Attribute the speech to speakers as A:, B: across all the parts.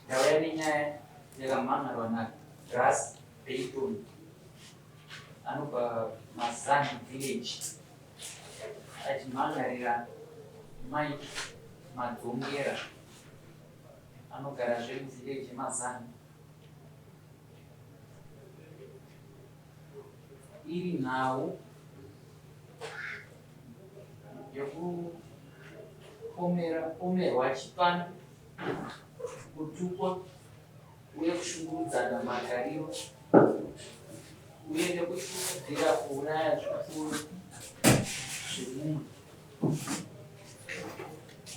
A: ndauya nenyaya yakamangarwa naGrace Dayton anobva Mazani Village achimangarira Mike Madzongera anogarazve muvillage yeMazani. Iri nhau yokupomerwa chipano, kutukwa uye kushungurudzana magariro uye nekushungudzira kuuraya zvikuru zvemunhu.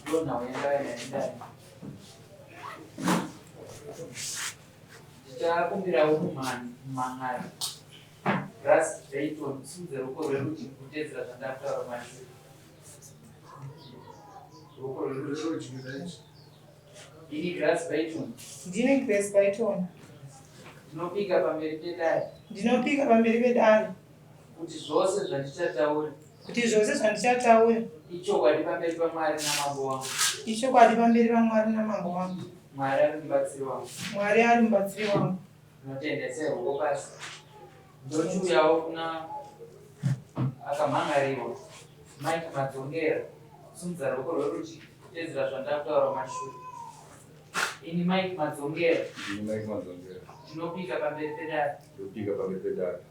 A: Ndiyo nhau yandauya nayo ndani. Ndichakumbirawo mumhan'ari Grace Dayton simudze ruoko rwerudyi kutedzera zvandakutaura mashure. Ruoko rwerudyi. Ini Grace Dayton.
B: Ndini Grace Dayton.
A: Ndinopika pamberi pedare.
B: Ndinopika pamberi pedare.
A: Kuti zvose zvandichataura.
B: Kuti zvose zvandichataura.
A: Ichokwadi pamberi paMwari namambo wangu.
B: Ichokwadi pamberi paMwari namambo wangu.
A: Mwari ari mubatsiri wangu.
B: Mwari ari mubatsiri wangu.
A: Ndinotendesa ruoko pasi. Ndochiuyawo kuna akamhangarirwa Mike Madzongera kusumudza ruoko rwerudyi kutedzera zvandakutaura mashure. Ini Mike Madzongera. Ndinopika pamberi pedare.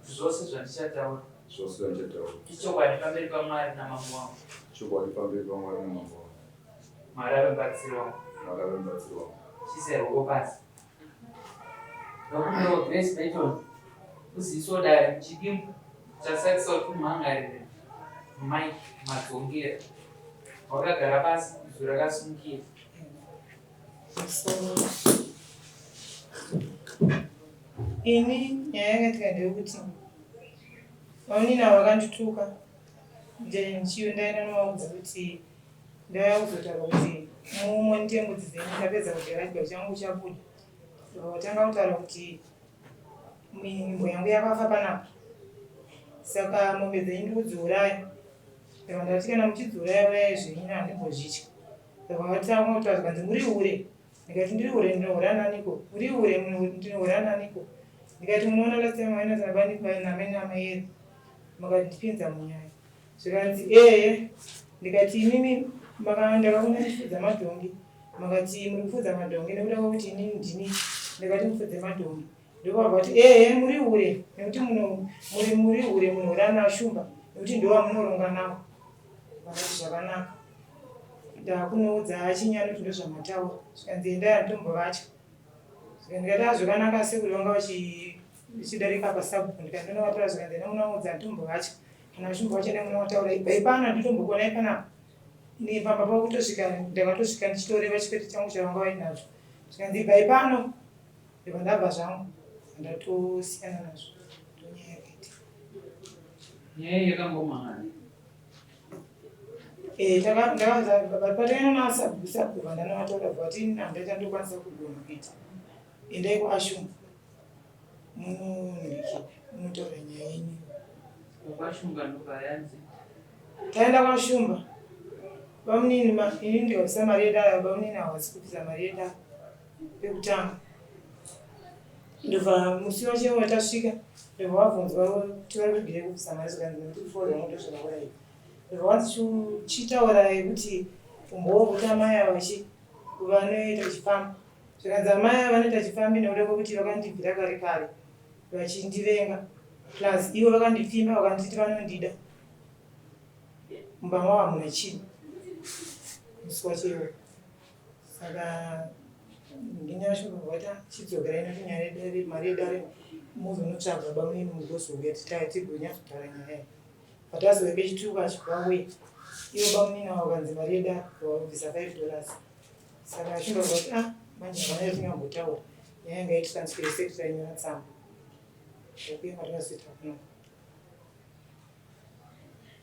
A: Zvose zvandichataura. Ichokwadi pamberi paMwari namambo wangu. Mwari ave mubatsiri wangu. Chise ruoko pasi. Ndokumbirawo Grace Dayton kuzivisawo dare muchidimbu chasakisa kuti mumhangarire Mike Madzongera. Wakagara pasi izwi rakasimukira.
B: Ini nyaya yakatika ndeyekuti vamunina vakandituka ndichiyo ndaenda novaudza kuti ndauya kuzotaura kuti mumwe ndembudzi dzenyu ndapedza kugara chibva changu chabuda. Vakatanga kutaura kuti nzvimbo yangu yakafa panapa, saka mombe dzenyu ndiri kudziuraya. Saka ndati kana muchidziuraya uraya zvenyu handimbozvitya. Saka vakatanga kutaura zvikanzi muri hure. Ndikati ndiri hure ndinohura naniko? Muri hure ndinohura naniko? Ndikati munoona ndasema maina dzanabandikwa namenyama yedu. Makati ndipinza munyaya. Zvikanzi ndikati inini ndakakunda ndifudza madhongi. Makati muri kufudza madhongi nekuda kwekuti inini ndini ndakati mufudze madhongi. Ndokubva kuti muri hure nekuti muri hure munohura nashumba nekuti ndova munoronga navo. Vakati zvakanaka. Ndakunoudza achinyanya kuti ndozvamataura. Zvikanzi endai handitombovatya. Ndikati zvakanaka sekuru vanga vachidarika pasabhuku. Ndikati ndinovatora zvikanzi nemunoudza handitombovatya. Kana shumba vacho nemunovataura ipai pano handitombokona ipanapa. Ini pamba pakutosvika ndakatosvika ndichitoreva chipeti changu chavanga vainazvo. Zvikanzi ipai pano ndibva ndabva zvangu. Ndatosiyana nazvo. Ndonyaya yakaita.
A: Nyaya yakambomhangana.
B: Patakaenda nasabhuku vandanovataura kuti handati ndokwanisa kugona kuita. Endai kuashumba. Munotaura nyaya yenyu.
A: Kwashumba ndopayanzi.
B: Taenda kwashumba. Vamunini ini ndikabvisa mari yedare, vamunini havasi kubvisa mari yedare pekutanga. Ndobva musi wacho watasvika, ndobva wabvunzwa kuti vari kugire kubvisa mari zvikanzi ndikuforwa moto zvakadai. Ndobva wanzi chitaura kuti umbowo kuti amai ava vanoita chifambi. Zvikanzi amai ava vanoita chifambi nekuda kwekuti vakandibvira kare kare vachindivenga. Plus ivo vakandipfimba vakanditi vanondida. Mumba mavo hamuna chinhu. Musi wacho. Saka ndinyashumba vata chidzokera ino kunyaya yedare, mari yedare muzonotsvaga bamunini mugozouya tigonyatsotaura nyaya. Patazove chituka chikauya. Ivo bamunini avo vakanzi mari yedare vabvisa $5. Saka ashumba kuti manje havana yatingambotaura. Nyaya yanga yatitransfera sekta yenyu yatsamba. Okuya matingazoita kuno.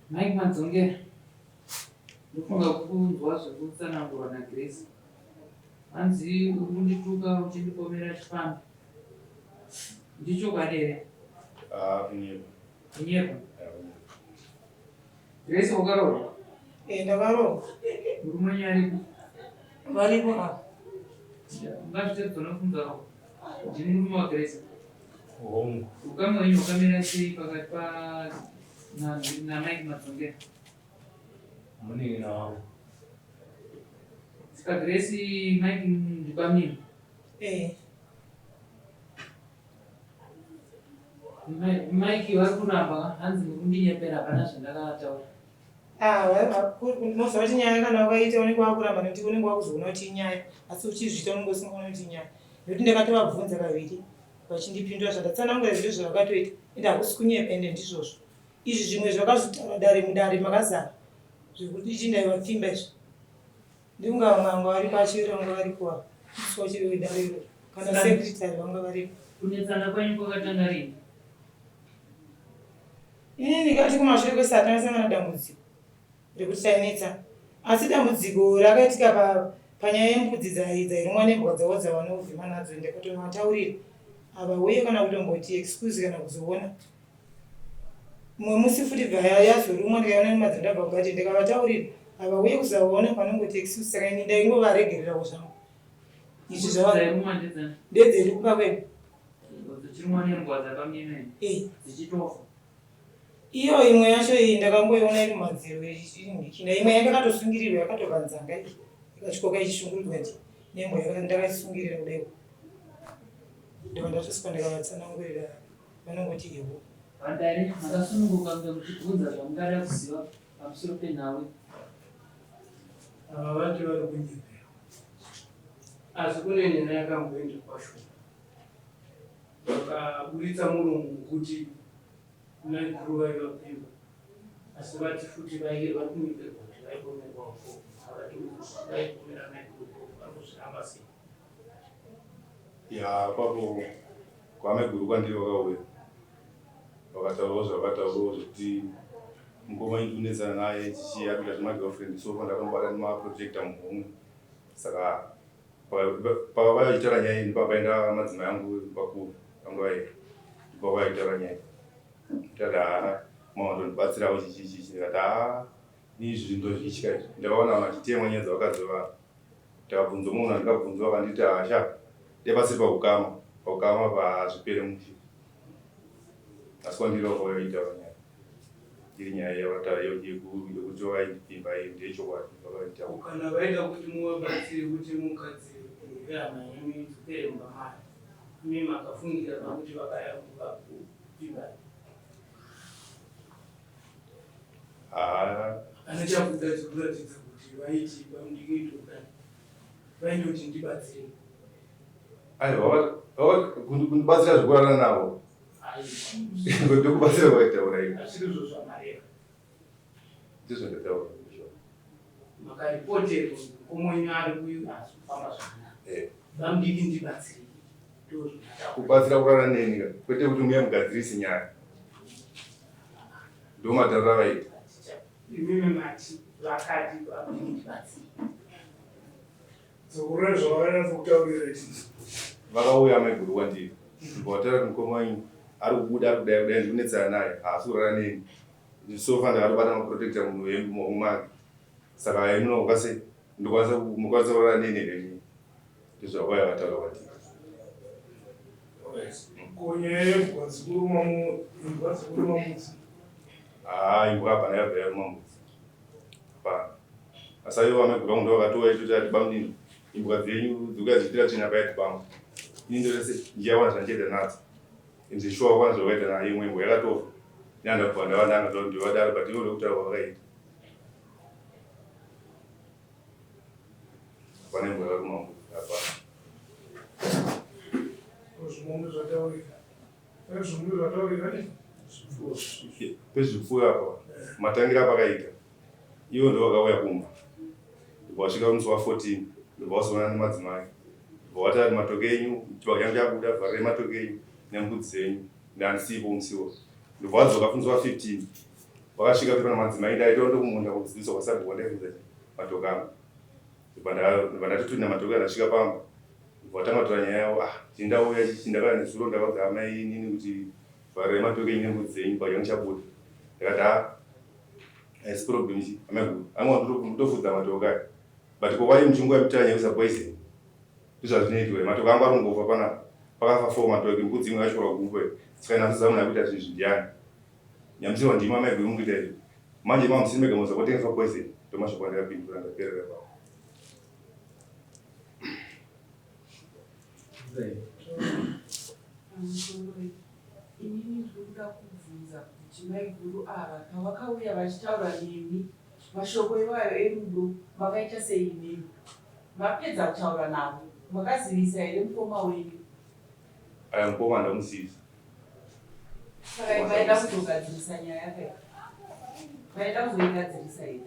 A: Mike Madzongera. Ndofunga kunzwa zvekutsanangurwa naGrace. Hanzi uri kundituka uchindipomera chifambi. Ndichokwadi here? Kunyepa. Grace wakarohwa?
B: Ndakarohwa.
A: Murume nyaripo?
B: Varipo apa.
A: ungazvitedzonofundzawo ndini murume waGrace.
C: Hongu.
A: Ukama wenyu hwakamira sei pakati naMike Matsongera?
C: Munini wangu.
A: Saka Grace Mike ndikwamini. Mike vari kuramba hanzi mukundinyepera hapana zvandakataura.
B: Moziva kuti nyaya kana wakaita unenge wakuramba nekuti unenge wakuzoona kuti inyaya asi uchizviita unenge usingaona kuti inyaya. Nokuti ndakatovabvunza kaviri vachindipindura zvandatsanangura zviro zvavakatoita ende hakusi kunyepa ende ndizvozvo. Izvi zvimwe zvakazvitaura dare mudare makazara zvekuti ichindaiwa pfimba izvo. Ndingavamwe vari pachiro vanga varikuwa iswa chiro wedare iro kana sekretari vanga varipo.
A: Kunetsana kwenyu kwakatanga rini?
B: Inini ndikati kumashure kwesati ndakasangana dambudziko rekuti tainetsa. Asi dambudziko rakaitika panyaya yembudzi dzairumwa nembwa dzavo dzavanovhima nadzo. Ndakatoataurira ava uye kana kutomboti excuse kana kuzoona mumwe musi futi bva yazorumwa ndikaona nemadzi ndabva kugati ndikavataurira ava uye kusaona panongoti excuse. Saka ini ndaingovaregererawo zvangu. Izvi
A: zvairumwa ndedzani?
B: ndedzeri kupa kwenu
A: dzichirumwa nembwa dzapamyemeni dzichitofa.
B: Iyo imwe yacho iyi ndakangoiona iri mumadziro echina imwe yakatosungirirwa yakatobva nzanga iyi ikachikoka ichishungurudzwa nje nembwa ndakaisungirira kudai. Ndova ndatosvika ndikavatsanangurira vanongoti iwo.
A: Vandari makasununguka muchibvunza zvamungada kuziva pamusoro penhau.
C: Ava vati vari kunyepera. Asi kune nyaya yakamboenda kwashoma. Vakaburitsa muromo kuti naikuru vaivapemba. Asi vati futi vari kunyeperwa kuti vaipomerwawo vaipomera naikuru vanozviramba sei.
D: Papo kwameguru kwandiri vakauya vakataurawo zvavakataurawo zvekuti mukoma indinetsana naye chichiyakuita zvemagirlfriend so pandakambara nemaprojecta muhomwe. Saka pavavaitara nyaya iyi ndipavaenda madzimai angu vakuru vanga vaita ndipavaitara nyaya tati maondondibatsirawo chichichi ndikati izvi ndozvichika izvi ndakaona machitemwa nyaya dzavakadzovana ndikabvunza munhu andikabvunza vakanditi hasha ndepasi paukama pazvipere mufi. Asi kwandiri vakaita nyaya iri nyaya yekuti vaindipimba iyi ndechokwadi vakaita.
C: Kana vaida kuti muvabatsire kuti mukadzi yehama yenyu idzokere mumamai imi makafungira kuti vakayambuka kupimba. Kana chakuda chikuratidza kuti vaiti vamudikitokani vaindoti ndibatsire.
D: Kundibatsira zvekurara navo ndikubatsira kwaitaura ivo
C: Asizvo zvamareva.
D: ndizvo ndataura
C: Makaripotero omwenyu ari kufamba zvakanaka. Vamudiki ndibatsire.
D: kubatsira kurara neni kwete kuti muye mugadzirisi nyaya ndo matariro avaita.
C: Imimi mati vakati vamudiki ndibatsire.
E: Zokure zvavanyatsa kutaurira izvi
D: vakauya maiguru kwandiri ndikavataura kuti mukoma wenyu ari kubuda ari kudai kudai ndikunetsana naye haasi kurara neni ndisofanda ari kubata maprotecta munhu wemumaoko make. Saka imunoka sei mukwanisa kurara neni here ndizvakauya vataura kwandiri.
E: kunyaya yembwa dzikuruma mudzi
D: Imbwa hapana yabva yaruma mudzi hapana. Asi aivo amaiguru angu ndovakatova ichoti ati bamudini imbwa dzenyu dzikuya dzichitira tsvina paiti pangu ini ndorese ndichawana zvandichaita nadzo ndishuwa kwana zvakaita nayo imwe imbwa yakatofa neandabva ndava ndangatoa ndivadaro but ivo ndokutaura vakaita hapana imbwa yakaruma mudzi hapana.
E: zvimwe zvataurira
D: Pezvipfuyo apa matangira apakaita ivo ndovakauya kumba ndikavasvika musi wa14 ndikavazoona nemadzimai ndikavati matoke enyu chibage changu chabuda vharire matoke enyu nembudzi dzenyu ndandisipo musiwo ndikavadzoka funzi wa15 vakasvika pana madzimai ndaitawo ndokumunda kudzidziswa kwasabhuku wandaifudza matoke angu ndikandatoturina matoke andasvika pamba ndikatanga tora nyaya yavo chindauya chindakana nezuro ndakadza amai inini kuti vharire matoke enyu nembudzi dzenyu chibage changu chabuda ndikati haisi problem ichi ameguru amwe ndotofudza matoke aya but kwavai muchinguva yekutanya yekusa poison zvazvinoitwa matoke anga arongofa pana pakafa 4 matoke mbudzi imwe yachorwa gukwe tsikaina sizamuna kuita zvinhu zvindiyani nyamziwa ndima maigwe mukuita izvo manje mamusini mega muzakotengeswa poison tomashoko andakapindura ndaperera pa
F: inini ndikuda kubvunza kuti maiguru ava pavakauya vachitaura nemi mashoko iwayo erudo makaita sei nemi mapedza kutaura navo makazivisa here mukoma wenyu
D: aya mukoma ndamuzivisa
F: saka maida kuzogadzirisa nyaya yakai maida kuzoigadzirisa here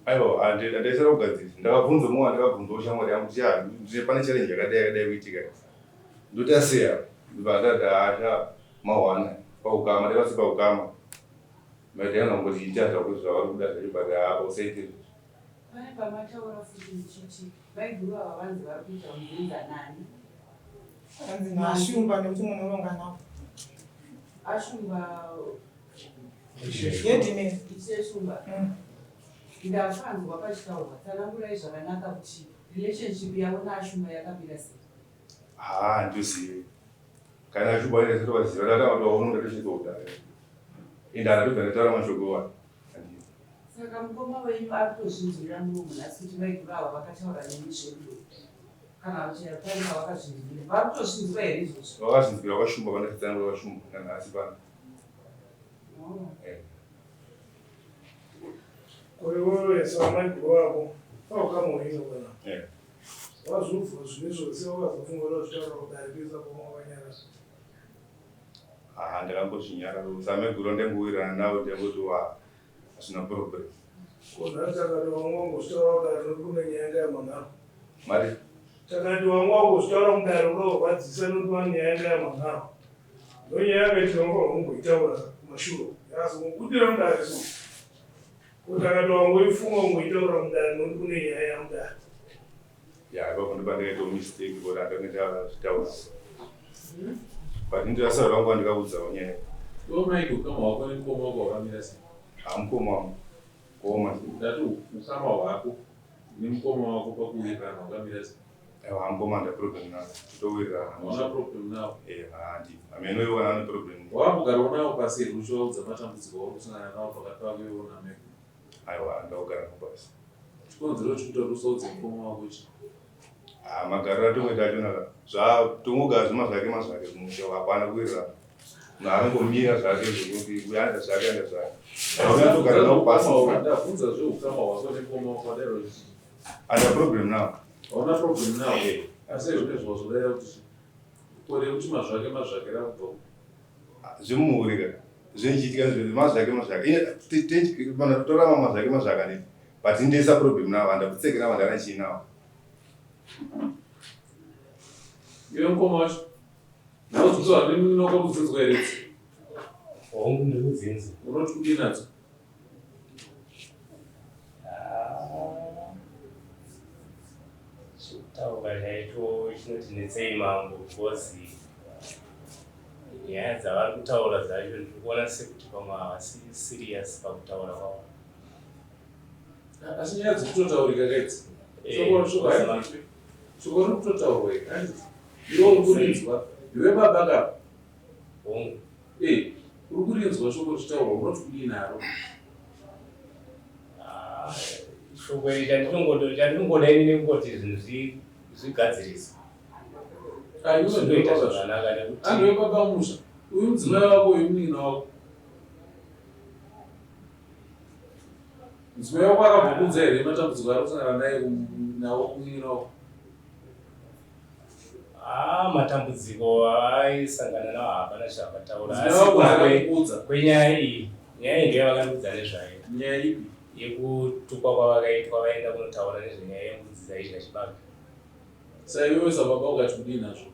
D: aiwa andaisara kugadzirisa ndakabvunza mumwe ndakabvunzawo shamwari yangu kuti ndine pane challenge yakadai kuitika ndoti aseya ndibadada mawana paukama ndakasi paukama maitanga ngoti ita zvakuti zvavari kuda zvachibhadha apa usaite
F: pane pamataura futi muchiti vaiguru ava vanzi vari kuita mubvunza nani
B: Anzi nashumba nekuti munhu uronga nawo.
F: ashumba
B: Yedine.
F: iseshumba ndakanzwa pachitaurwa tsanangurai zvakanaka kuti relationship yavo naashumba yakapira sei
D: ndozive kana ashumba inesetobazira tatamatovaunonga tochizouda ende anatobva ndataura mashoko wani
F: saka mukoma wenyu ari kutozvinzwira muromo nhasi kuti vaiguru ava vakataura nemi zverudo kana pane pavakazvinzwira vari kutozvinzwa here izvozvo
D: vakazvinzwira vakashumba vandatitsananga vakashumba nanhasi pana
E: Kureweresa maiguru wako paukamuhina kana wazvubvwa zvine zvose wakazofunga zvitaura kudarikisa kwamawanyara
D: ndakambozvinyara samaiguru ndangowirirana navo ndangoti hazvina problem
E: kunhari takati vamwe vangozvitaura kudari noti kune nyaya yamanharo
D: mari
E: takati vamwe vangozvitaura kudari kudakurwadzisa noti pane nyaya yamanharo ndonyaya yakaitira vanga vangoitaura kumashuro yakazongobudira mudari so kutakati wangoifunga ungoitaura mudari noti kune nyaya yamudari
D: ipapo ndipandikaitawo mistake kuti andange ndakazvitaura but ndirasaura vangu vandikaudzawo nyaya
G: maiko ukama wako nemukoma wako wakamira sei
D: hamukoma wangu koma
G: ndati ukama hwako nemukoma wako pakuwirirana wakamira sei
D: aiwa hamukoma ndaproblem navo towirirana
G: hauna problem navo
D: amenoiwana ane problem
G: wakambogarawo navo pasi here uchivaudza matambudziko auri kusangana navo pakati pako iwo nameko
D: aiwa ndakugara navo pasi
G: chikonzero chikuti usaudze mukoma wako chi
D: magariro atongoita achonaka tongogara zvemazvake musha hapana kuwirirana naarangomira zvake zvokuti uyaenda zvake enda zvake atogara navo pasi
G: ndabvunza zveukama hwako nemukoma wako wadaro chi
D: ana problem navo
G: hauna problem navo asi zvine zvazvodaira kuti kore kuti mazvake rakubva
D: zvemuhurika zvinchiitika mazvake torama mazvake aniti but indeisa problem navo handakutsekera navo handana chii navo
G: iwe mukoma wacho naudzwa nokwakudzidzwa here
H: hongu ndikudzinza
G: unoti kudi nadzo
H: chikutaura chaito chinotinetsei mangu because nyaya dzavari kutaura dzacho ndirikuona sekuti pamwe havasi serious pakutaura kwavo
G: asi nyaya dzekutotaurika kaidzi shoko riri kutotaurwa iwe uri kurinzwa iwe baba kapa
H: hongu
G: uri kurinzwa shoko richitaurwa unoti kudii naro
H: shoko iri chandinongoda inini kungoti zvinhu zvigadzirisa zvinoita zvakanaka nekuti
G: andiwe baba musha uyu mudzimai wako uyu munina wako mudzimai wako akabvunza here matambudziko ari kusangana naye nawo kumunina wako
H: matambudziko aisangana nawo hapana zvakataura
G: zvinokuudza
H: kwenyaya iyi nyaya iyi ndiyo vakandiudza nezvayo
G: nyaya ipi
H: yekutukwa kwavakaitwa vaenda kunotaura nezvenyaya yembudzi dzaidya chibage
G: saiwewe sababa ukati kudii nazvo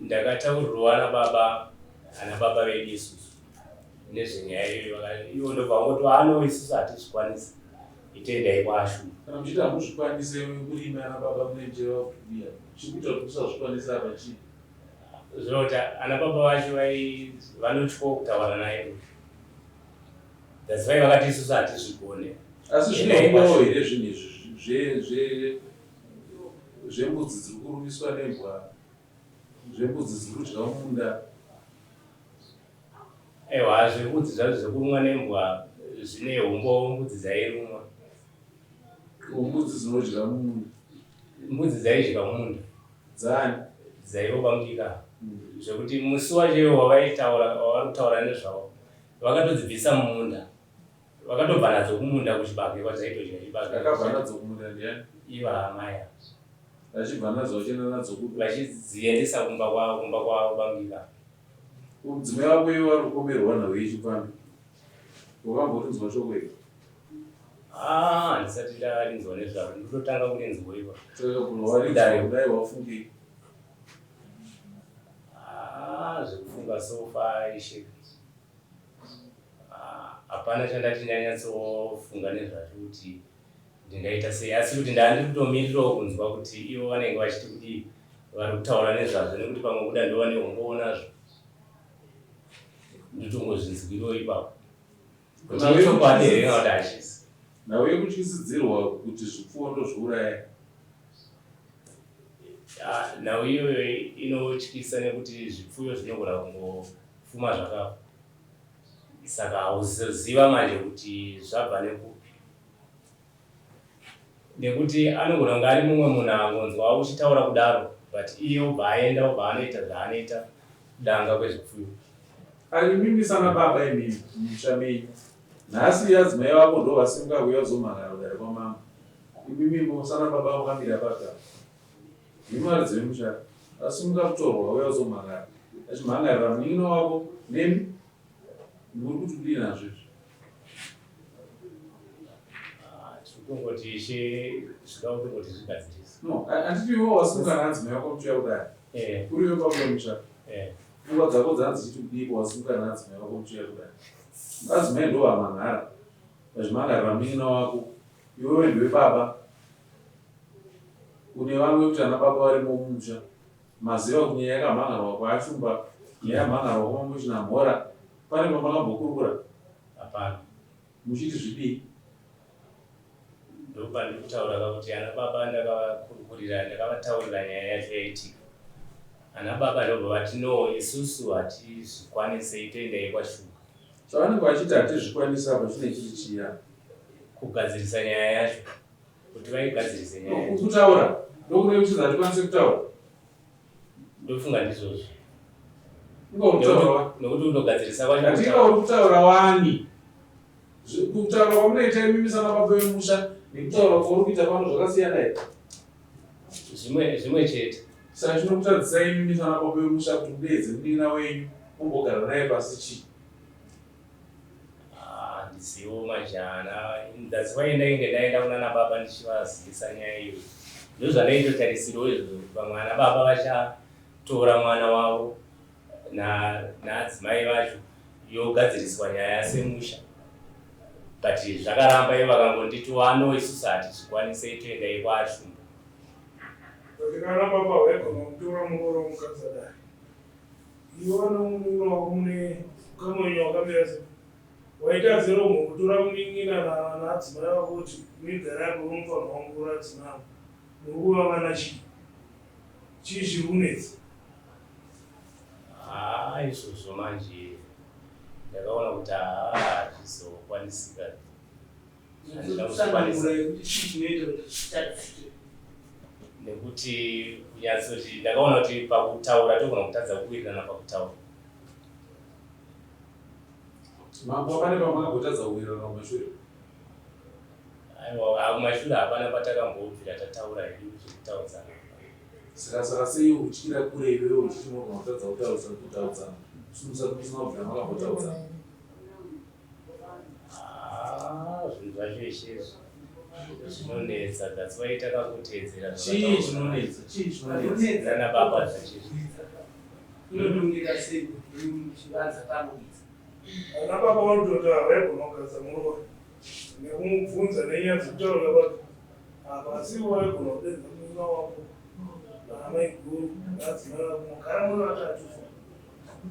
H: ndakataurirwa ana baba vedu isusu nezvenyaya iyoyo ivo ndobva ngoti ano isusu hatizvikwanisa itendai kwaashuma
G: kana muchiti hamuzvikwanise murimi ana baba munenjera kubiya chikuita kuti musazvikwanisa apa chii
H: zvinoti ana baba vacho vanotyawo kutaura naye dzasivai vakati isusu hatizvigone
G: asi zvinobawo here zvinhu izvi zvembudzi dziri kurumiswa nembwa, zvembudzi dziri kudya munda.
H: Ewa, zvembudzi zvazvo zvekurumwa nembwa zvine humbo mbudzi dzairumwa.
G: Mbudzi dzinodya munda.
H: Mbudzi dzaidya munda.
G: Dzani?
H: Dzairoba mukika. Zvekuti musi wacho wavarikutaura nezvavo vakatodzibvisa mumunda. Vakatobva nadzo kumunda kuchibage kwadzaitodya chibage.
G: Akabva nadzo kumunda ndiani?
H: Iva amaya.
G: Vachibva nadzo vachienda nadzo kupi?
H: Vachidziendesa kumba kwavo bangika.
G: Mudzimai wako iwe vari kukomberwa nhau yechipambi. Wakamborinzwa shoko iri?
H: Ndisati ndarinzwa nezvaro, ndototanga kurinzwa iwa.
G: Saka warinzwa kudai wafungei?
H: Zvekufunga sofa ishe. Hapana chandati ndanyatsofunga nezvazvo kuti ndingaita sei, asi kuti ndandiri kutomirirawo kunzwa kuti ivo vanenge vachiti kuti vari kutaura nezvazvo, nekuti pamwe kuda ndova nehomboonazvo. Ndotongozvinzwirawo ipapo. Kuti chokwadi here kana kuti hachisi.
G: Nauye kutyisidzirwa kuti zvipfuwo ndozvouraya.
H: Nhau iyoyo inotyisa nekuti zvipfuyo zvinogona kungofuma zvakafa. Saka hauziva manje kuti zvabva nekupi. Nekuti anogona kunge ari mumwe munhu angonzwa uchitaura kudaro, but iye obva aenda obva anoita zvaanoita kudanga kwezvipfuyo.
G: Animimisana baba imimi mumusha menyu. Nhasi adzimai vako ndo vasimuka kuuya kuzomhangara kudare kwamama. Imimi musana baba vakamira pagara. Imari dzemusha asimuka kutorwa uya kuzomhangara. Achimhangarira munin'ino wako nemi. Muri kuti kudii nazvo izvi?
H: Kungoti ishe zvikao kungoti zvigadzirisa.
G: No, handiti iwewo wasimuka neadzimai vako muchiuya kudare. Uriyo pamuya musha. Pfungwa dzako dzanzi dzichiti kudiiko wasimuka neadzimai vako muchiuya kudare. Adzimai ndo vamhanhara. Vachimhangarira munin'ina wako. Iwewe ndiwe baba. Une vamwe kuti ana baba varimo mumusha. Maziva kuti nyaya yakamhangarwa kwaashumba, nyaya yamhangarwa kwamamuchina mhora. Pane pamakambokurukura?
H: Hapana.
G: Muchiti zvidii?
H: Ndopandiri kutaura kuti ana baba ndakavakurukurira, ndakavataurira nyaya yacho yaitika. Ana baba ndobva vati no, isusu hatizvikwanisi, toendai kwashuka.
G: Zvavanenge vachiti hatizvikwanisa apa chine chiri chiya?
H: Kugadzirisa nyaya yacho. Kuti vaigadzirise nyaya yacho.
G: Kutaura? Ndokureva kuti hatikwanisi kutaura?
H: Ndofunga ndizvozvo.
G: Nekuti
H: kutogadzirisa kwacho.
G: Katika uri kutaura wani? Kutaura kwamunoita imimisana baba vemusha nekutaura kwauri kuita pano zvakasiyana here?
H: Zvimwe chete.
G: Saka chinokutadzisai imimisana baba vemusha kuti mudeedze munin'ina wenyu mumbogara naye pasi chii?
H: Handizivo majana. That's why ndaenda kunana baba ndichivazivisa nyaya iyo. Ndozvandaitotarisirawo izvozvo kuti vamwe ana baba vachatora mwana wavo naadzimai vacho yogadziriswa nyaya semusha. But zvakaramba ivo vakangonditi wano isusu hatizvikwanisi, toendai kwaashumba.
E: Kana baba waigona kutora muroro mukadzi adai. Iwe nomun'ina wako mune kamwenyu wakamira sei? Waita zero mukutora munin'ina naadzimai vako kuti migara yako unofanirwa kungura adzimai muri kuvavana chii? Chii zviri kunetsa?
H: Izvozvo manje ndakaona kuti hazvizokwanisika. Nekuti kunyatsoti ndakaona kuti pakutaura togona kutadza kuwirirana pakutaura.
G: Mambo pane pamakagotadza kuwirirana kumashure?
H: Aiwa, kumashure hapana patakambobvira tataura hedu zvekutaudzana.
G: Saka sei uchityira kure iwewe uchiti munogona kutadza kutaudzana? Musati musina kubvira makambotaudzana?
H: Zvinhu zvacho izvezvo zvinonetsa. That's why takangotedzera.
G: Chii chinonetsa? Chii chinonetsa?
H: Ana baba zvachizvo.
C: Inodongera sei kuti muchivanza panoidza?
E: Ana baba vanototi havaigona kugadzira muroro nekumubvunza nenyaya dzekutaura kwake. Apa asi waigona kudedza munin'ina wako naamai guru naadzimai vako mugara muri vatatu.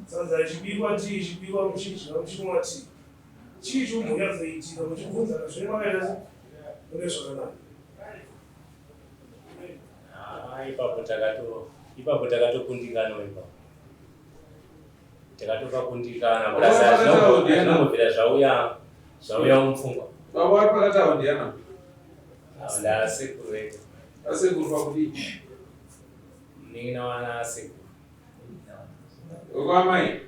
E: Sadza ichibikwa tii, ichibikwa muchidya muchimwa tii. Chii chomunyazoitika muchibvunzana zvine makaita sei? Kune zvakanaka.
H: ipapo takatokundikana ipapo. Takatokundikana zvinongobvira zvauya mupfungwa.
G: Baba vari pakati avo ndiana?
H: Ndasekuru vedu.
G: Asekuru pakudii?
H: Nina wana asekuru.
G: Ukwamai?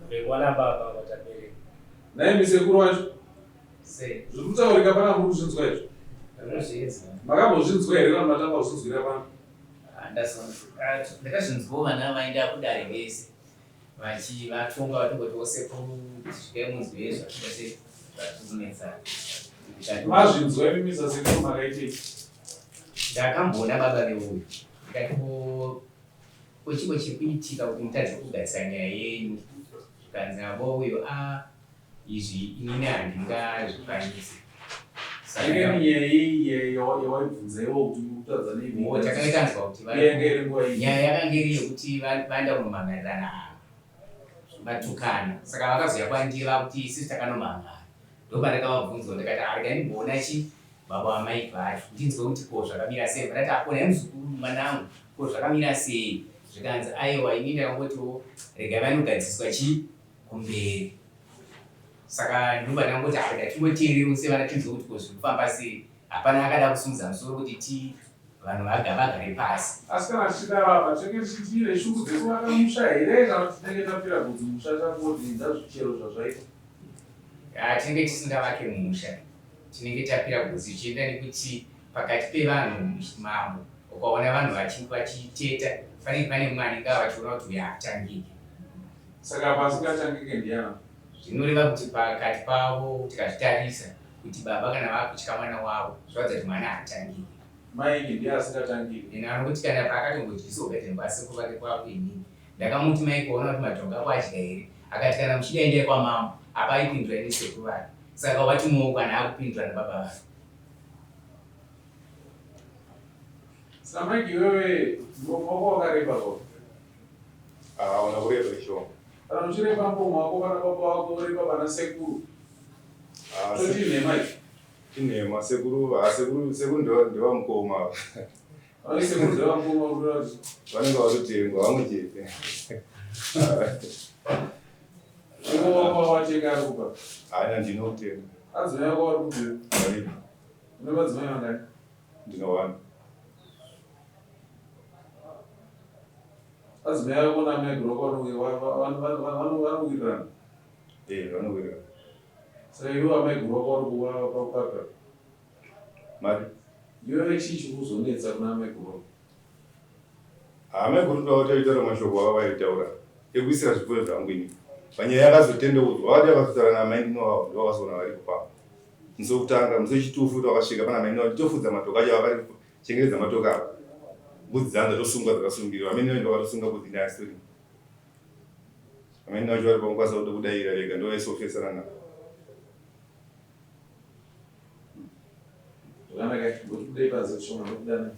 H: Ndikwana baba vatabereka.
G: Naimi sekuru wacho?
H: Sei.
G: Zviri kutaurika pana muri kuzvinzwa izvo?
H: Ndinozvinzwa.
G: Makambozvinzwa here kana matanga kuzvinzwira pano?
I: Ndakazvinzwawo vana vaenda kudare vese vachivatonga vatongoti osekuru kusvika munzwi wezvakadai zvakuzonetsa.
G: Mazvinzwa imimi sasekuru makaitei?
I: Ndakamboona baba veuyu ndikati chipo chiri kuitika kuti mutadze kugarisana nyaya yenyu zvikanzi abo uyo izvi inini handingazvikwanisi.
G: Saka nyaya iyi yawaibvunzaiwo kuti utadza neimwe
I: takaitanzwa kuti nyaya yakanga iri yekuti vanda kunomhangarirana vatukana, saka vakazouya kwandira kuti isusu takanomhangara. Ndopandakavabvunza ndikati ndandimboona baba vamai vacho ndinzwe kuti ko zvakamira sei. Vandati akona muzukuru mwanangu ko zvakamira sei. Zvikanzi aiwa ini ndakangotiwo regai vanogadziswa kumberi. Saka ndobva ndangoti ndatimboteereri sevana tinzwe kuti ko zviri kufamba sei. Hapana akada kusimudza musoro kuti vanhu vagare pasi.
G: Asi kana tichidaro tinenge tichitire shungu dzekuvaka musha here kana kuti tinenge tapira bvudzi musha tangodzinza zvichero zvazvaita?
I: Tinenge tisingavake musha, tinenge tapira bvudzi zvichienda nekuti pakati pevanhu mambo ukaona vanhu vachiteta panenge pane mumwe anenge vachiona kuti uyu hatangike.
G: Saka pasingatangike ndiana?
I: Zvinoreva kuti pakati pavo tikazvitarisa kuti baba kana vakutya mwana wavo zviratidza kuti mwana hatangike.
G: Maiki ndiye asingatangike?
I: Ina anokuti kana paakatongodyisa ugatirwa sekuru vake kwavo inini. Ndakamuti maiki waona kuti matongo ako adya here? Akati kana muchida endai kwamambo apa aipindura nesekuru vake. Saka wati muoko kana akupindura nababa vake.
G: Saka maiki iwewe muoko wakareba ko?
D: Hauna kureba isho.
G: Kana uchireba mboma wako pana baba wako ureba pana sekuru. Toti nhema iyi?
D: Inhema sekuru ndevamukoma.
G: Vane sekuru ndevamukoma urati?
D: Vanenge vatotengwa vamwe chete.
G: Iwo wako watenga ari kupa?
D: Haina ndinotenga.
G: Adzimai wako vari kubvira?
D: Varipo.
G: Une madzimai mangani?
D: Ndinowana.
G: Adzimai vako namai wako vanowirirana?
D: Vanowirirana.
G: Saka iwe amai wako vari kuwa pakupapira?
D: Mari?
G: Iwewe chii chikuzonetsa kuna amai wako?
D: Amai guru ndavataitaura mashoko ava vaitaura ekuisira zvipfuyo zvangu ini. Panyaya yakazotendeudzwa vati vakazotaura namai ndinovawo ndovakazoona varipo pavo. Musi wekutanga musi wechitufu futi vakasvika pana mai ndinoti tofudza matoka acho vakachengeredza matoka ava. Mbudzi dzanza tosunga dzakasungirwa. Amai ndinoti ndovatosunga mbudzi neasiri. Amai ndinoti vari pamukwanisa kuda kudayira vega ndovaisofesana navo.
G: Zvakanaka kuti kudai pazi kushoma nokudana.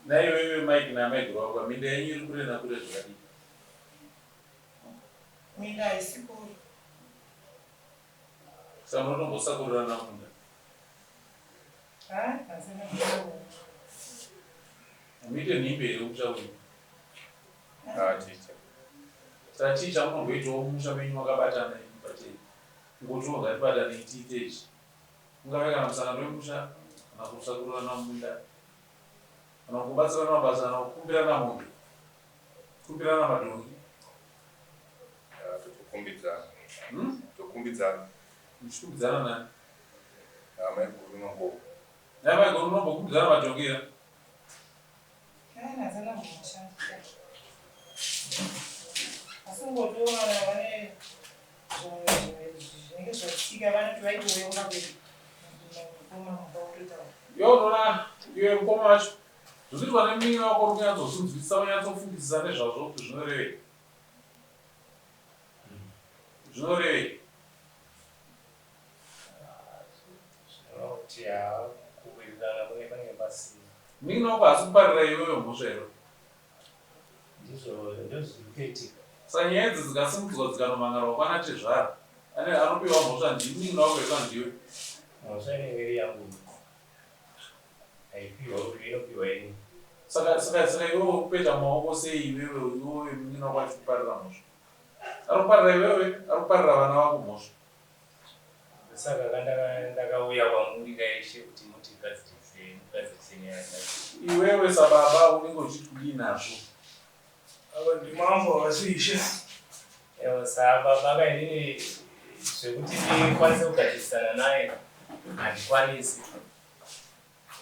G: Naiwewe Mike namai wako minda yenyu iri kure nakure zvakadii?
B: Minda haisi kure.
G: Saka munotombosakurirana munda?
B: Hazina kure.
G: Muite nhimbe here muchauri?
D: Ticha.
G: Taticha munomboitawo musha menyu makabatana patei. Ngoti mugatibatanei tiitechi. Mungave kana musangano wemusha kana kusakurirana munda. Kana kubatsirana mabasa kana kukumbirana mombe. Kukumbirana madongi.
D: Tokumbidzana. Tokumbidzana.
G: Muchikumbidzana nani?
D: Amai guru nombo.
G: Amai guru nombo kumbidzana madongi here?
B: Hazina musha. Asingotora vane zvinenge zvachitika vanoti vaitoveunga kuti mukoma mukautotaura.
G: Yaunoona iwe mukoma wacho zvokuitwa neminini wako uri kunyatsozvinzwisisa unyatsofungisisa nezvazvo kuti zvinorevei. Zvinorevei?
H: Zvinoti kuwirirana pane basi.
G: Mingina kwasi kuparira iwewe mhosva iro.
H: Ndizvo zvinoitika.
G: Saka nyaya idzi dzikasimudzwa dzikanomhangarwa kwana Tezvara. Anopiwa mhosva ndini, mingina wakuitwa ndiwe.
H: Mhosva inenge iri yangu. Haipiwa kuti inopiwa ini.
G: Saka iwewe kupeta maoko sei iwewe mingina kwacho kuparira mhosva. Arikuparira iwewe, arikuparira vana vako mhosva.
H: Saka ndakauya kwamuri kaishe kuti mugadzirise nyaya dzacho.
G: Iwewe sababa unenge uchikudii nazvo?
E: Ava ndimambo avasiishe.
H: Evo sababa kainini zvekuti ndikwanise kugadzirisana naye handikwanisi.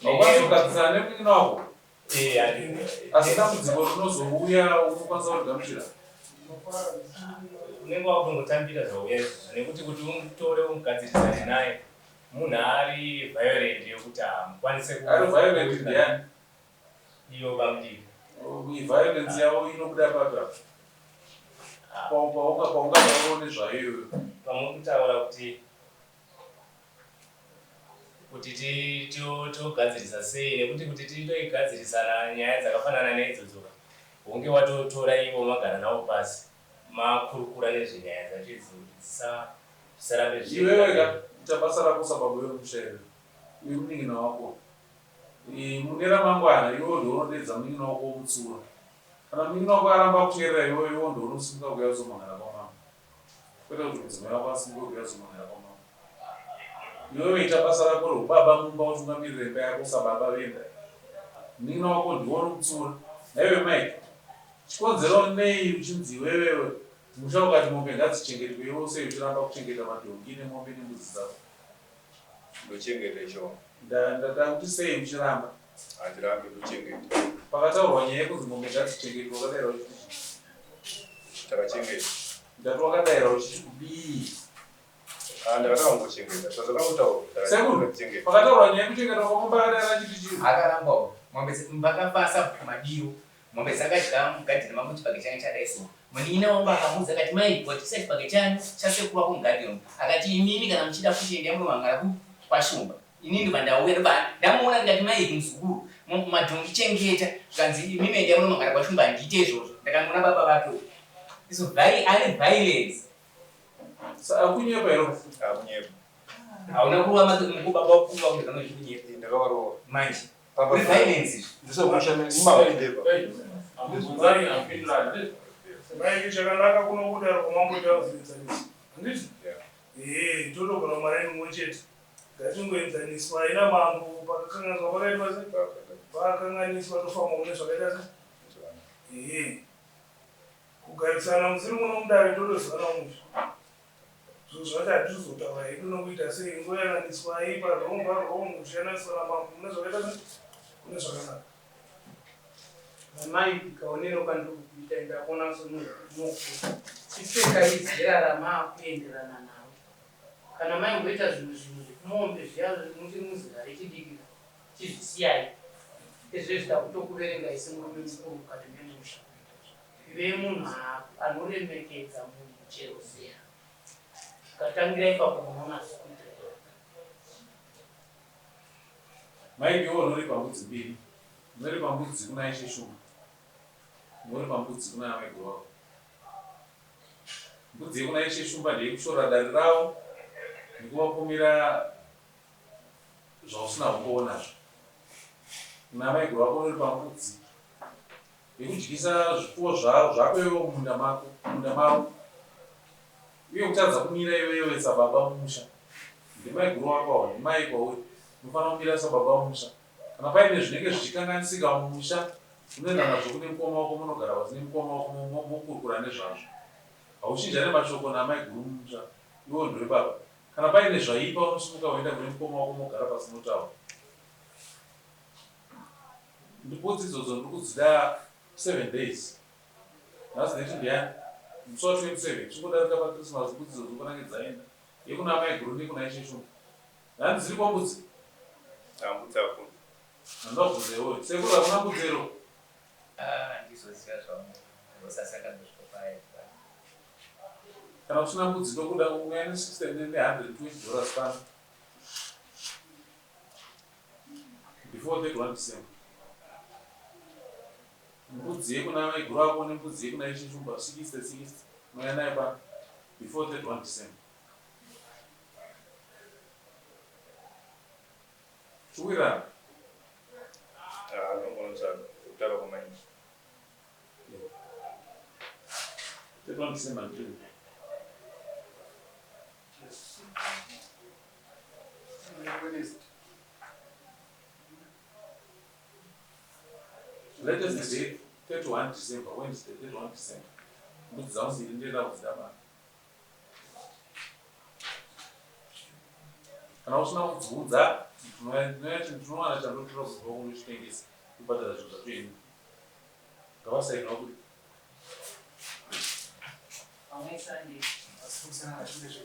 G: Haukwanisi kugadzirisana nemumwe wako? Asi
H: Asi
G: dambudziko rinozouya unokwanisa kurigamuchira?
H: unenge wakungotambira zvauya izvozvo nekuti kuti umutore umugadzirisane naye munhu ari violent yekuti hamukwanise
G: Ari violent ndiani?
H: iyo bamudiki.
G: Violence yavo inobuda papi apa? Paungadawo nezvayo iwewe.
H: Pamwe kutaura kuti togadzirisa sei nekuti kuti titoigadzirisana nyaya dzakafanana neidzodzo hunge watotora ivo magara navo pasi makurukura nezvenyaya dzacho idzodzo dzisarambe
G: Iwewe ita basa rako sababa wemushairi. Iwe muningina wako. Mune ramangwana iwe ndiwo unodedza muningina wako womutsura. Kana muningina wako aramba kuteerera iwewe ndiwo unosimuka kuuya kuzomhangana kwamama. Kwete kuti mudzimai wako asimuke kuuya kuzomhangana kwamama. Iwewe ita basa rako reubaba mumba utungamirire imba yako sababa venda. Muningina wako ndiwo unomutsura. Naiwe Mike, chikonzero nei uchinzi iwewe musha ukati mombe ngadzichengetwe iwe sei uchiramba kuchengeta madhongi nemombe nembudzi dzako?
D: Ndochengeta icho.
G: Ndada kuti sei uchiramba?
D: Handirambi kuchengeta.
G: Pakataurwa nyaya yekunzi mombe ngadzichengetwe wakadaira uchiti
D: Takachengeta.
G: ndati wakadaira uchiti kudii?
D: Ndakatanga kuchengeta. Sasa ndakutaura.
G: Sekuru, pakataurwa nyaya yekuchengeta kwamombe akadaira chiti chii?
I: Akarambawo. Mombe mbakafasa madiro. Mombe dzakadya mugadi nemamuti pake changu chadaiswa. Munina wangu akamuudza akati mai watisati pake changu chasekuru wako mugadi umu. Akati imimi kana muchida kuchienda munomhangara kwashumba. Inini pandauya ndamuona ndikati mai muzukuru madhongi chengeta zvikanzi imimi enda munomhangara kwashumba ndiite izvozvo. Ndakangoona baba vake iso ari violence.
G: Akunyepa iro?
D: Akunyepa.
I: Hauna kuwa mukubaba wako kuva kuti kanozvinyepa.
D: Ndakawarowa.
I: Manje. Uri violence.
E: Maiki chakanaka kunokuda kumamboita kuzoenzaniswa. Handiti? Totogona mari imwe chete. Ngatingoenzaniswa haina mambo pakakanganiswa pakaitwa sei? Pakakanganiswa tofamba kune zvakaita sei? Kugarisana musiri muno mudare totozivana muzvo. Zvo zvati hatizotaura hedu nokuita sei ngoyananiswa ipa romba zviyaniswa namambo mune zvakaita sei? Kune zvakanaka.
C: Mai kaonero kandokuita ndakona somunhu chipfeka izera ramakuenderana navo. Kana mai ngoita zvinhu zvekumombe zviya zvinoti muzigare chidikira chizvisiyai. Izvo zvida kutokuverenga isi murume mukuru mukati memusha. Ive munhu anoremekedza munhu chero seya. Katangira ipapo munoona zvikuita.
G: Mai iwe unori pambudzi mbiri. Unori pambudzi kuna Ishe Shumba. Unori pambudzi kuna Amaiguru wako. Mbudzi yekuna Ishe Shumba ndeyekushora dari ravo nekuvapomera zvausina kumboonazvo. Kuna Amaiguru wako unori pambudzi yekudyisa zvipfuwo zvako iwe mumunda mavo. Uye kutadza kumira iwewe sababa mumusha. Ndemaiguru wako ndimai kwauri. Unofanira kumira sababa mumusha. Kana paine zvinenge zvichikanganisika mumusha, unoenda nazvo kune mukoma wako munogara pasine mukoma wako mokurukura nezvazvo. Hauchinja nemashoko namaiguru mumusha, iwo ndori baba. Kana paine zvaipa unosimuka uenda kune mukoma wako mogara pasinotaura. Ndipodzi idzodzo ndiri kudzida 7 days. Nhasi ndeti ndiani? Musi wa 27 chingodarika paKrisimasi mbudzi idzodzo kunenge dzaenda. Yekuna Amaiguru nekuna Ishe Shumba. Nhani dziri kwambudzi?
D: Mbudzi akuna.
G: Ndakubvunzewo sekuru hakuna mbudzero?
I: Ndizoziva zvaungu. Ngosasaka ndosvika paya.
G: Kana usina mbudzi ndokuda ungaenda system $120 pano. Before 31 December. Mbudzi yekuna maiguru ako nembudzi yekuna ichishumba 60 ungaenda nayo pano. Before 31 December. Chukwira.
D: Nongona sana. Kutaka kwa maisha.
G: 31 December ndio. Latest date 31 December, Wednesday 31 December. Mbudzi dzangu dzirindira kudzidaba. Kana usina kudzudza, tinowana chandotora kubva kunochitengesa kubhadhara zvinhu zvatoenda. Ngavasaina kuti
A: Sunday.